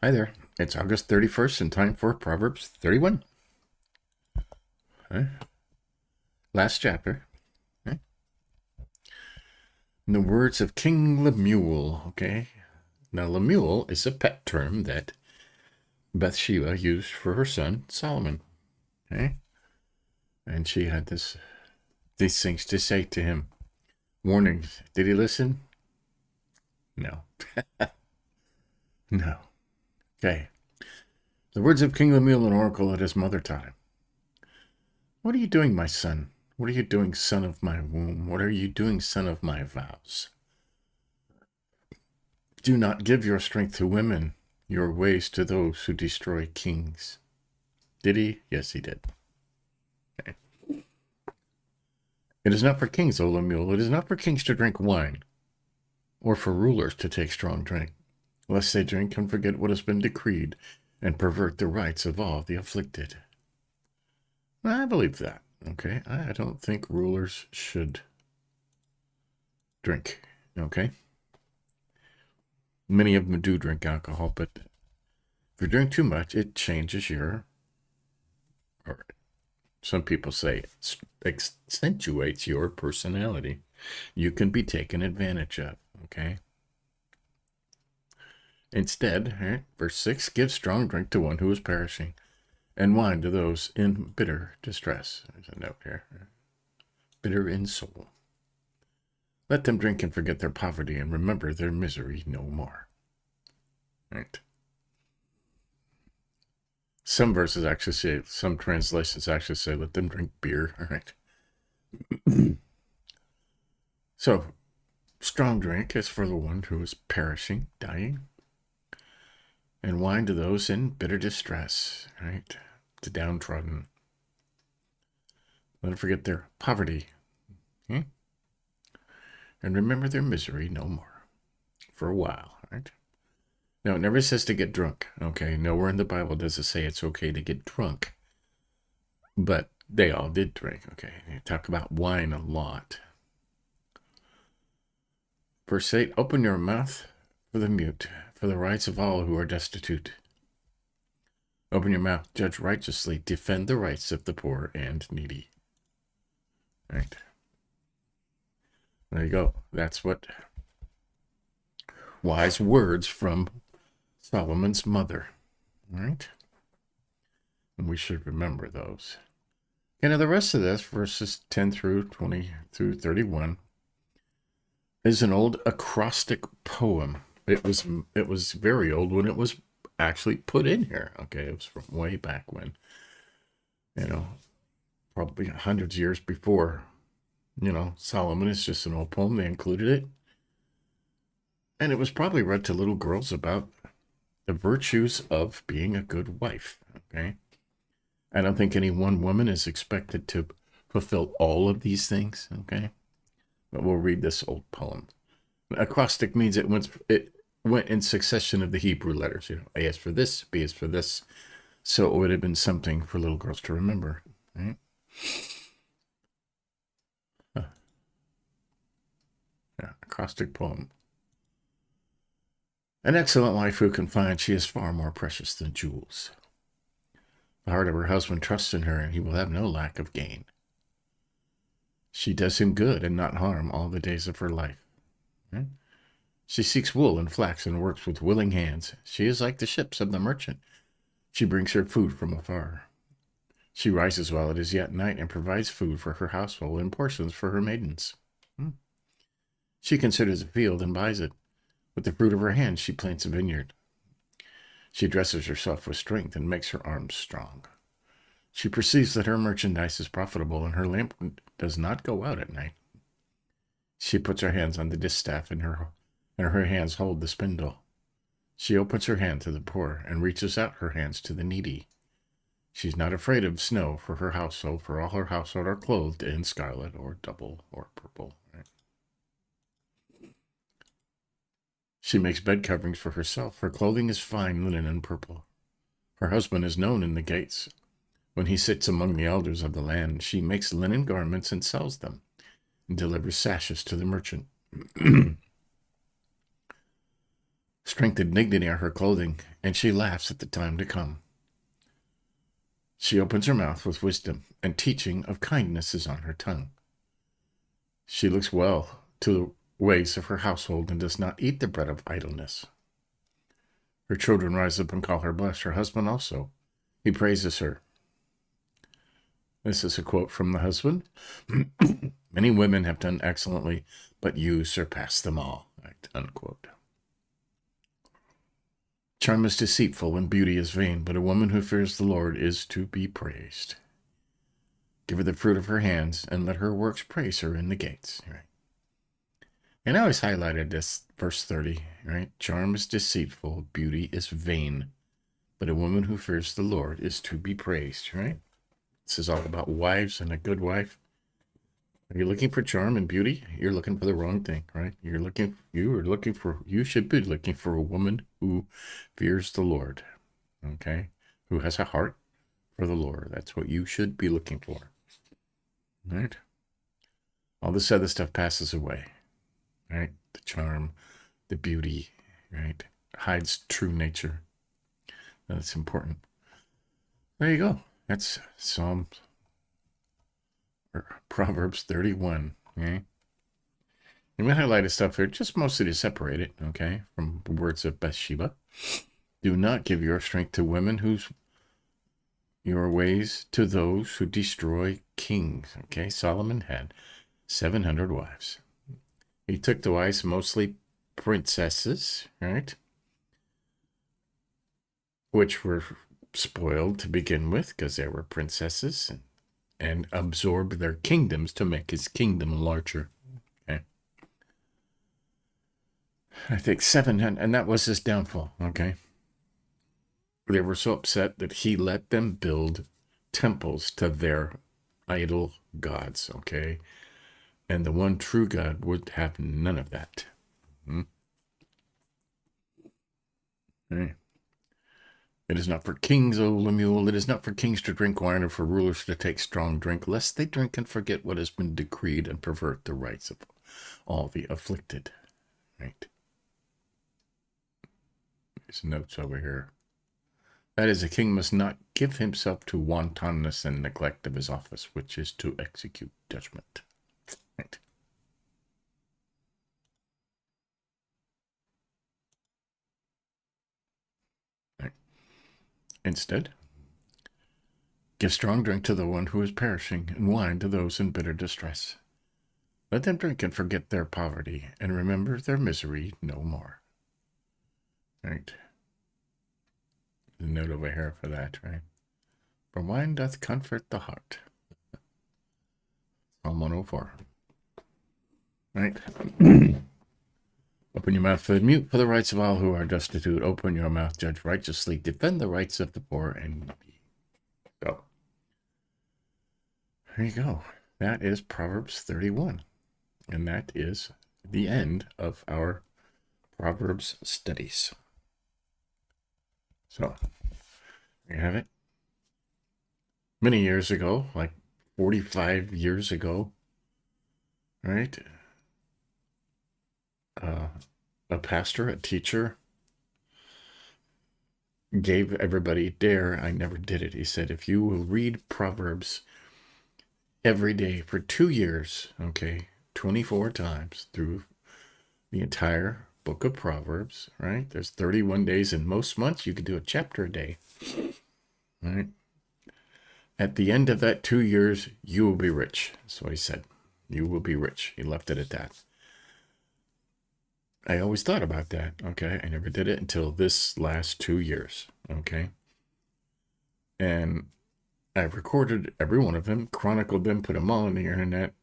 Hi there. It's August 31st and time for Proverbs 31. Okay. Last chapter. Okay. In the words of King Lemuel. Okay. Now, Lemuel is a pet term that Bathsheba used for her son Solomon. Okay. And she had these things to say to him. Warnings. Did he listen? No. No. Okay. The words of King Lemuel, an oracle at his mother time. What are you doing, my son? What are you doing, son of my womb? What are you doing, son of my vows? Do not give your strength to women, your ways to those who destroy kings. Did he? Yes, he did. Okay. It is not for kings, O Lemuel, it is not for kings to drink wine, or for rulers to take strong drink, lest they drink and forget what has been decreed, and pervert the rights of all the afflicted. I believe that. Okay, I don't think rulers should drink. Okay, many of them do drink alcohol, but if you drink too much, it changes or some people say accentuates your personality. You can be taken advantage of. Okay. Instead, right, verse 6, give strong drink to one who is perishing, and wine to those in bitter distress. There's a note here. Bitter in soul. Let them drink and forget their poverty and remember their misery no more. Right. Some verses actually say, some translations actually say, let them drink beer. All right. So, strong drink is for the one who is perishing, dying, and wine to those in bitter distress, right? The downtrodden. Let them forget their poverty, okay? And remember their misery no more for a while, right? Now, it never says to get drunk, okay? Nowhere in the Bible does it say it's okay to get drunk. But they all did drink, okay? They talk about wine a lot. Verse 8, open your mouth for the mute, for the rights of all who are destitute. Open your mouth, judge righteously, defend the rights of the poor and needy. Right. There you go. That's what wise words from Solomon's mother. All right. And we should remember those. And now the rest of this, verses 10 through 20 through 31, is an old acrostic poem. It was very old when it was actually put in here. Okay, it was from way back when, probably hundreds of years before, Solomon. Is just an old poem. They included it. And it was probably read to little girls about the virtues of being a good wife. Okay. I don't think any one woman is expected to fulfill all of these things. Okay. But we'll read this old poem. Acrostic means it went in succession of the Hebrew letters. A is for this, B is for this. So it would have been something for little girls to remember. Right? Yeah, acrostic poem. An excellent wife who can find she is far more precious than jewels. The heart of her husband trusts in her, and he will have no lack of gain. She does him good and not harm all the days of her life. Right? She seeks wool and flax and works with willing hands. She is like the ships of the merchant. She brings her food from afar. She rises while it is yet night and provides food for her household and portions for her maidens. She considers a field and buys it. With the fruit of her hands, she plants a vineyard. She dresses herself with strength and makes her arms strong. She perceives that her merchandise is profitable and her lamp does not go out at night. She puts her hands on the distaff and her hands hold the spindle. She opens her hand to the poor and reaches out her hands to the needy. She's not afraid of snow for her household, for all her household are clothed in scarlet or double or purple. Right? She makes bed coverings for herself. Her clothing is fine linen and purple. Her husband is known in the gates. When he sits among the elders of the land, she makes linen garments and sells them, and delivers sashes to the merchant. Strength and dignity are her clothing, and she laughs at the time to come. She opens her mouth with wisdom, and teaching of kindness is on her tongue. She looks well to the ways of her household and does not eat the bread of idleness. Her children rise up and call her blessed. Her husband also. He praises her. This is a quote from the husband. Many women have done excellently, but you surpass them all. Unquote. Charm is deceitful and beauty is vain, but a woman who fears the Lord is to be praised. Give her the fruit of her hands, and let her works praise her in the gates. Right? And I always highlighted this, verse 30, right? Charm is deceitful, beauty is vain, but a woman who fears the Lord is to be praised, right? This is all about wives and a good wife. Are you looking for charm and beauty? You're looking for the wrong thing, right? You should be looking for a woman who fears the Lord, okay? Who has a heart for the Lord. That's what you should be looking for, right? All this other stuff passes away, right? The charm, the beauty, right? Hides true nature. That's important. There you go. That's Proverbs 31, okay? And we highlighted stuff here just mostly to separate it, okay, from the words of Bathsheba. Do not give your strength to women your ways to those who destroy kings, okay? Solomon had 700 wives. He took the wives, mostly princesses, right? Which were spoiled to begin with because they were princesses and absorbed their kingdoms to make his kingdom larger. Okay. I think 700, and that was his downfall, okay? They were so upset that he let them build temples to their idol gods, okay? And the one true God would have none of that. Okay. It is not for kings, O Lemuel, it is not for kings to drink wine or for rulers to take strong drink, lest they drink and forget what has been decreed and pervert the rights of all the afflicted. Right? There's notes over here. That is, a king must not give himself to wantonness and neglect of his office, which is to execute judgment. Right? Right. Instead, give strong drink to the one who is perishing, and wine to those in bitter distress. Let them drink and forget their poverty, and remember their misery no more. Right? The note over here for that, right? For wine doth comfort the heart. Psalm 104. Right? Open your mouth, mute for the rights of all who are destitute. Open your mouth, judge righteously. Defend the rights of the poor and needy. So, there you go. That is Proverbs 31. And that is the end of our Proverbs studies. So, there you have it. Many years ago, like 45 years ago, right? A pastor, a teacher, gave everybody I never did it. He said, if you will read Proverbs every day for 2 years, okay, 24 times through the entire book of Proverbs, right? There's 31 days in most months. You could do a chapter a day, right? At the end of that 2 years, you will be rich. That's what he said. You will be rich. He left it at that. I always thought about that, okay? I never did it until this last 2 years, okay? And I've recorded every one of them, chronicled them, put them all on the internet,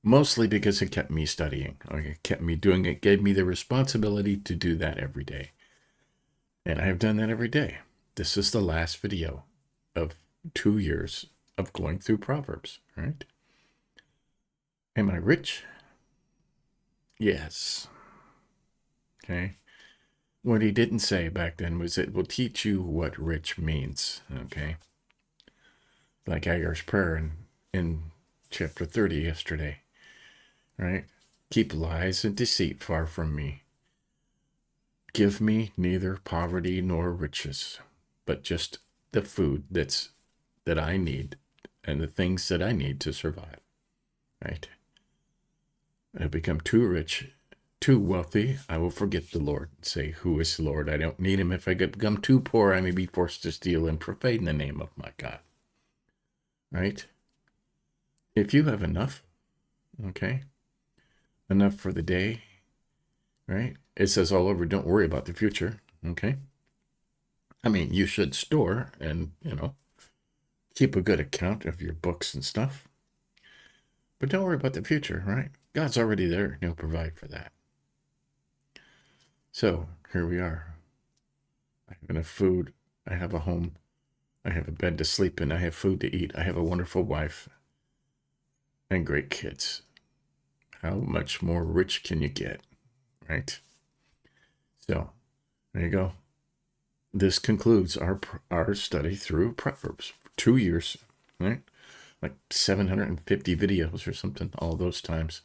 mostly because it kept me studying. Okay? It kept me doing it, gave me the responsibility to do that every day. And I have done that every day. This is the last video of 2 years of going through Proverbs, right? Am I rich? Yes. Okay. What he didn't say back then was it will teach you what rich means. Okay. Like Agar's prayer in chapter 30 yesterday. Right? Keep lies and deceit far from me. give me neither poverty nor riches, but just the food that I need and the things that I need to survive. Right? I become too rich, too wealthy, I will forget the Lord and say, "Who is the Lord? I don't need him. If I become too poor, I may be forced to steal and profane the name of my God." Right? If you have enough, okay, enough for the day, right? It says all over, don't worry about the future, okay? I mean, you should store and, keep a good account of your books and stuff, but don't worry about the future, right? God's already there and he'll provide for that. So here we are. I have enough food. I have a home. I have a bed to sleep in. I have food to eat. I have a wonderful wife and great kids. How much more rich can you get, right? So there you go. This concludes our study through Proverbs. 2 years, right? Like 750 videos or something, all those times,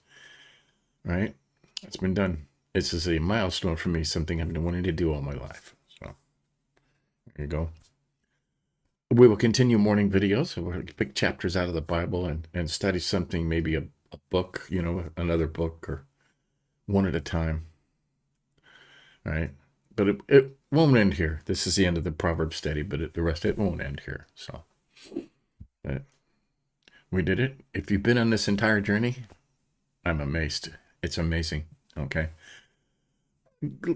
right? It's been done. This is a milestone for me, something I've been wanting to do all my life. So there you go. We will continue morning videos. So we'll pick chapters out of the Bible and study something, maybe a book, another book, or one at a time, right? But it won't end here. This is the end of the Proverbs study, but the rest of it won't end here. So we did it. If you've been on this entire journey, I'm amazed. It's amazing. Okay.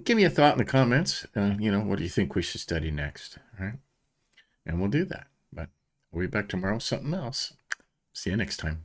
Give me a thought in the comments. What do you think we should study next? All right. And we'll do that. But we'll be back tomorrow with something else. See you next time.